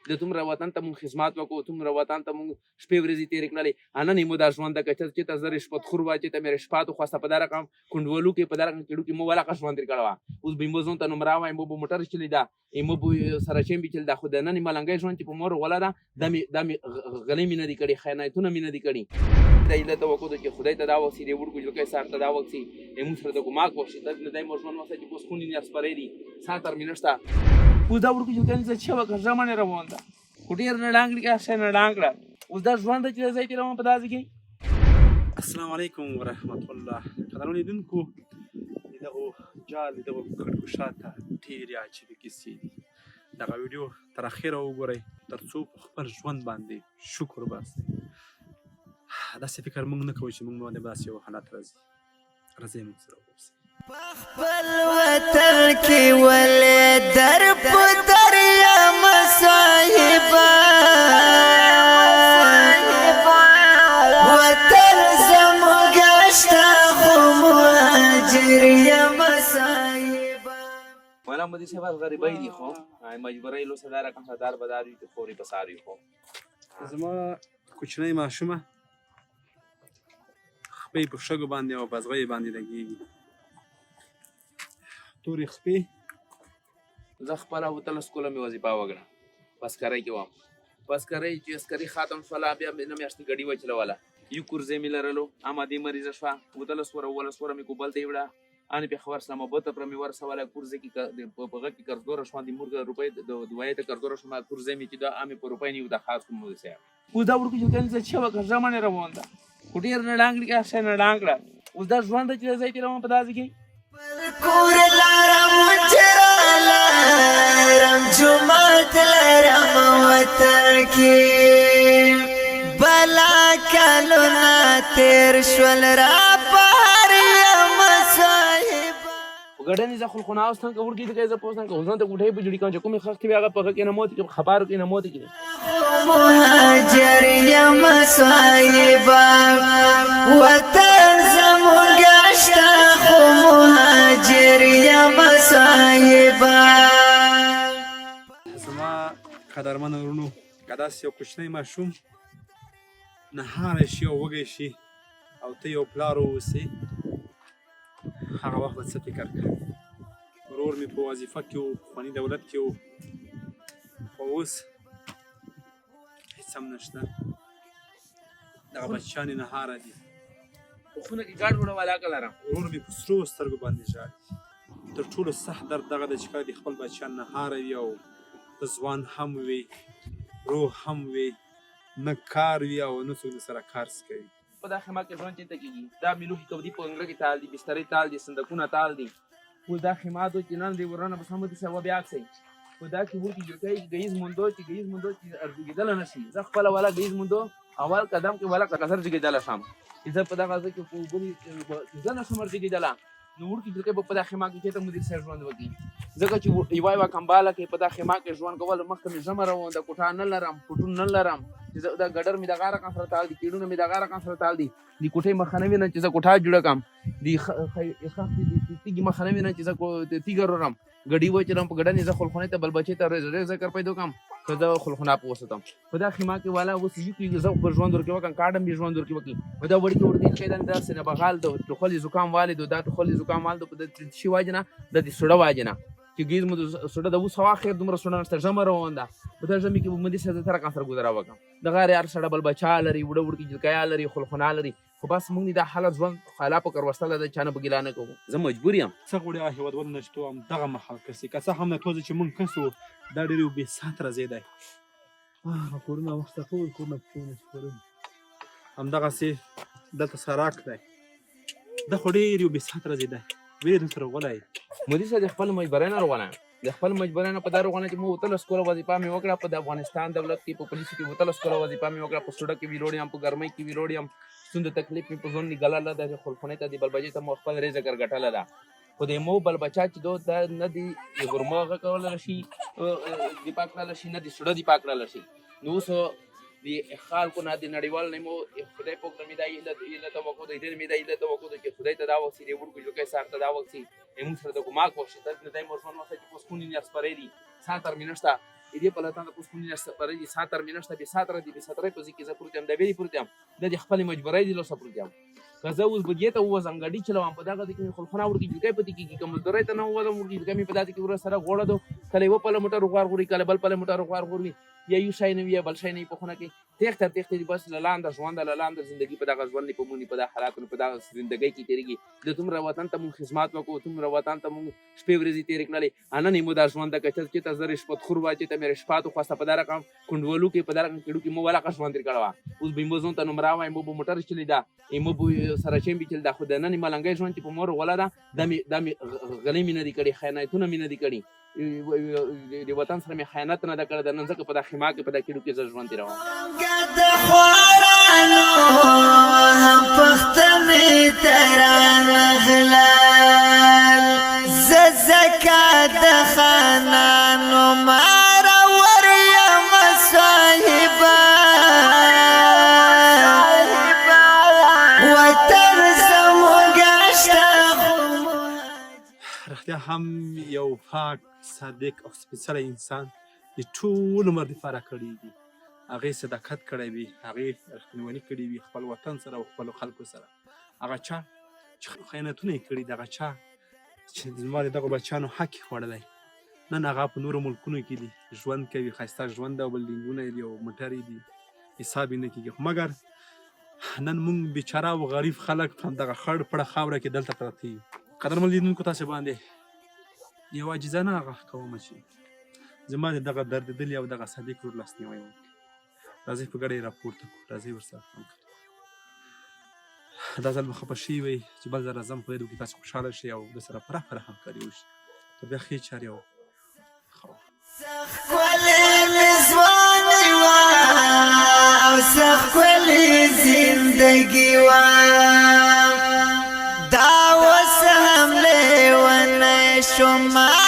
د تومره وطن ته مونږ خدمات وکړو، تومره وطن ته مونږ شپې ورځې تېرې کړلې، نن یې مو دا ژوند ده که چېرته زه رشوتخور وه چې ته مې رشوت وخواسته په دا رقم کنډولو کې په دا رقم کېړو کې مو ولقه ژوند تېر کړی وه. اوس به یې مو ځان ته نومره وایي، مو به موټر چلېده، مو به سره چین به چلېده، خو د نن ملنګۍ ژوند چې په مور غوله ده دا مې غلۍ مې نه دي کړي، خیانتونه مې نه دي کړي. دا هیله توقع ده چې خدای ته دا وکړي، د وړکو جلکۍ صاحب ته دا وکړي، مونږ سره د ګماک وکړي، دلته دی مو ژوند وکړي چې اوس خونې نه سپری دي، ساتر مې نشته. اوس دا وړکو جلکۍ نه څه وکړه ژمنې روان ده، خو ډېر نه ډانګ کړي ښه نه ډانګ کړه. اوس دا ژوند ده چې دا ځای تېروم په دا ځای کې. السلام علیکم ورحمت الله. قدرمنو لیدونکو، د دغو جال د دغو کړکوشا ته ډېرې عجیبې کیسې دي. دغه ویډیو تر اخره وګورئ تر څو په خپل ژوند باندې شکر وباسئ. داسې فکر موږ نه کوو چې موږ باندې داسې یو حالت راځي. راځئ موږ سره واوسئ. په خپل وطن کې ولې در په در یم صاحبه، وطن زموږ شته خو مهاجر یم صاحبه. مولانا مودي صاحب غریبۍ دي خو مجبورۍ لوسه دا رقم سردار بدار وي چې خورې په سار وي. خو زما کوچنۍ ماشومه خپې په شګو باندې او په ازغۍ باندې لګېږي. تورې خپې زه خپله 13 کاله مې وظیفه وکړه، په عسکرۍ کې وم. په عسکرۍ چې عسکري ختم شوله بیا مې نه میاشتې ګډي وچلوله، یو کورزۍ مې لرلو، امادې مریضه شوه، 13 وره 11 مې کوبل ته یې وړه، ان پېښور اسلاماباد ته پره مې ورسوله. کورزۍ کې په هغه کې قرضداره شوم، د مور د روپۍ د دوایۍ ته قرضداره شوم، کورزۍ مې چې دا امې په روپۍ نیو د خاص کوم مودي صاحب. اوس دا وړکو جلکۍ نه څه وکړه ژمنې روان ده، خو ډېر نه ډانګ کړي ښه نه ډانګ کړه. اوس دا ژوند ده چې دا ځای تېروم په دا ځای کې. کور لرم چرالرم جومات لرم وطن کې، بلا کلونه تېر شول را بهر یم صاحبه. په ګډنې زه خلخونه اوستم که وړکي دې زه پوستم که ځان ته ګوټۍ په جوړي کوم چې کومې خښتې وي هغه په هغه کې نه موتې کړي، خبرو کې نه موتې کړي. مهاجر یم صاحبه، وطن زموږ شته خو مهاجر یم صاحبه. زما قدرمنو وروڼو، که داسې یو کوچنی ماشوم نهاری شي او وږی شي او ته یو پلار واوسې، هغه وخت به څه فکر کوې؟ ورور مې په وظیفه کې و، پخواني دولت کې و، خو اوس هېڅ هم نشته. دغه بچیان یې نهاره دي. په خونه کې ګاډ وړه ولاکه لرم. ورور مې په سرو سترګو باندې ژاړي. تر ټولو سخت درد دغه دی چې کله د خپل بچیان نهاره وي او ته ځوان هم وي، روح هم وي، نه کار وي او نه څوک سره کار کوي. په دا خیمه کې ژوند چېرته کېږي؟ دا مې لوښي کبدي په انګړه کې تال دي، بسترې تال دي، صندوقونه تال دي. اوس دا خیمات و چې نن دې ورانه به سمودي صاحب بیا عکس یې په دا کې وړکي جوړکۍ ګیز موندو چې ارزوګېدلی نه شي. زه خپله والا ګیز موندو اول قدم کې والا کسر زېږېدلی شم چې زه په دغه ځای کې په اوبو زه نه شم زېږېدلی. نو وړکي جوړکۍ به په دا خیمه کې چېرته مدیر صاحب ژوند وکړي؟ ځکه چې یوه کمباله کې په دا خیمه کې ژوند کول مخکې مې ژمه روان ده، کوټه نه لرم، پټون نه لرم، چې زه دا ګډر مې دغه رقم سره تال دي، کیډونه مې دغه رقم سره تال دي، د کوټۍ مخه نه وینم چې زه کوټه جوړه کړم، د تیږې مخه نه وینم چې زه تیږه رورم، ګډي وچرم په ګډنې زه خلخونې ته بل بچې ته ذکر پیدا کړم که زه خلخونه په وساتم. په دا خیمه کې والا اوس یو کې زه خپل ژوند ورکې وکړم، کاډم مې ژوند ورکې وکړي. په دا وړکې چې دا داسې نه بغال د ټوخلي زکام والد دا ټوخلي زکام والد په د شي واجې نه د دې سوډه واجې نه چې ګیز مو سوډه د اوس هوا خیر دومره سوډه نشته، ژمه روان ده. په دا ژمي کې به مدیر صاحب سره سره ګذاره وکړم. دغه هر سړی بل بچا لري، وړه وړکې جلکیا لري، خلخونه لري، خو بس موږ دا حالت ژوند خلا په کروستله د چا نه په ګیله نه کوو. زه مجبور یم. څه غواړي هغه هېوادوال نه چې تو همدغه مهال کسي که څه هم نه توځي چې موږ کس وو، دا ډېر یو بې ساتره ځای دی. کورونه وخته ټول کورونه په کورونه سپرون همدغسې دلته سراک دی. دا خو ډېر یو بې ساتره ځای دی. ویلې دلته روغلی مدیر صاحب د خپل مجبورۍ نه روغانه د خپل مجبورۍ نه په دا روغانه چې مو 13 کاله وظیفه مې وکړه په د افغانستان دولت کې، په پولیسو کې 13 کاله وظیفه مې وکړه، په سوډه کې ویلوړ یم، په ګرمۍ کې ویلوړ یم، ستونزه تکلیف مې په ژوند نګلله ده، خلخونې ته د بل بچې ته مو خپل رزق ګټله ده. خو د مو بل بچا چې دو دا نه د غرمه هغه کولی شي دفاع کړلی شي، نه د سوډه دفاع کړلی شي. نو اوس د خلکو نه د نړیوال نه مو خدای پاک ته مې دا هیله توقع ده، ډېر مې دا هیله توقع ده چې خدای ته دا وکړي، د وړکو جلکۍ صاحب ته دا وکړي، مونږ سره د ګماک وکړي، دلته دی مو ژوند وکړي چې اوس خونې نه سپری دي، ساتر مې نشته. دې په لاتان د پوسټ نشته پر دې ساتر مینشته به ساتر دې به ساتر په ځکه زه پروتم د ویلي پروتم د خپل مجبورای دي لو سپروتم کزه اوس بګیته وزم غړي چلوم په دغه کې خلخونه ورګي جګای پتی کې کوم درې ته نو وزم ورګي کمی په دغه کې ور سره غوړه دو کله و په موټر غوار غوري کله بل په موټر غوار غوري یا یو شای نه وی بل شای نه په خونه کې تخت دې بس لاند ژوند لاند ژوندۍ په دغه ژوند په مونږ په دغه حالاتونو په دغه ژوندۍ کې تیریږي د تمره وطن ته مونږ خدمت وکړو تمره وطن ته مونږ شپې ورځې تیرې کړلې انا نه مو د ژوند د کچل چې تاسو رښپت خور واچې ته مې رښپاتو خاصه په دغه رقم کندولو کې په دغه کېړو کې مو ولا کا ژوند تیر کړوا اوس به مو ځون ته نمبر وای مو موټر چلی دا مو سره چې به چل دا خو د نن ملنګي ژوند په مور ولا دا د غلې مینه دي کړي خیانتونه مینه دي کړي د وطن سره مې خیانت نه دا کړ د نن ځکه په د خما کې په د کېړو کې ژوند تیر قد خوارانو هم پختنې تران غلال زکات د خانانو مار وریم صاحبا وتر زموږ رښتیا هم یو پاک صادق او سپېڅلی انسان د ټول عمر دپاره کړی دي هغې صداقت کړی وي هغې رښتینولي کړې وي خپل وطن سره او خپلو خلکو سره هغه چا چې خیانتونه یې کړي دغه چا چې زما د دغو بچیانو حق یې خوړلی نن هغه په نورو ملکونو کې دي ژوند کوي ښایسته ژوند او بلډینګونه یې دي او موټرې دي حساب یې نه کېږي مګر نن موږ بیچاره او غریب خلک په همدغه خړ پړه خاوره کې دلته پراته یو قدرمن لیدونکو تاسې باندې یو عاجزانه غږ کومه چې زما د دغه دردېدلي او دغه صادق ورور لاسنیوی وکړي راځئ په ګډه یې راپورته کړو راځئ ورسره هم کړو دا ځل به خفه شوي وئ چې بل ځل راځم په دې کې تاسې خوشحاله شئ او د سره پراخه همکاري وشي تر بیا ښې چارې او ښکلې زندګي وه دا اوس هم لیونی شوم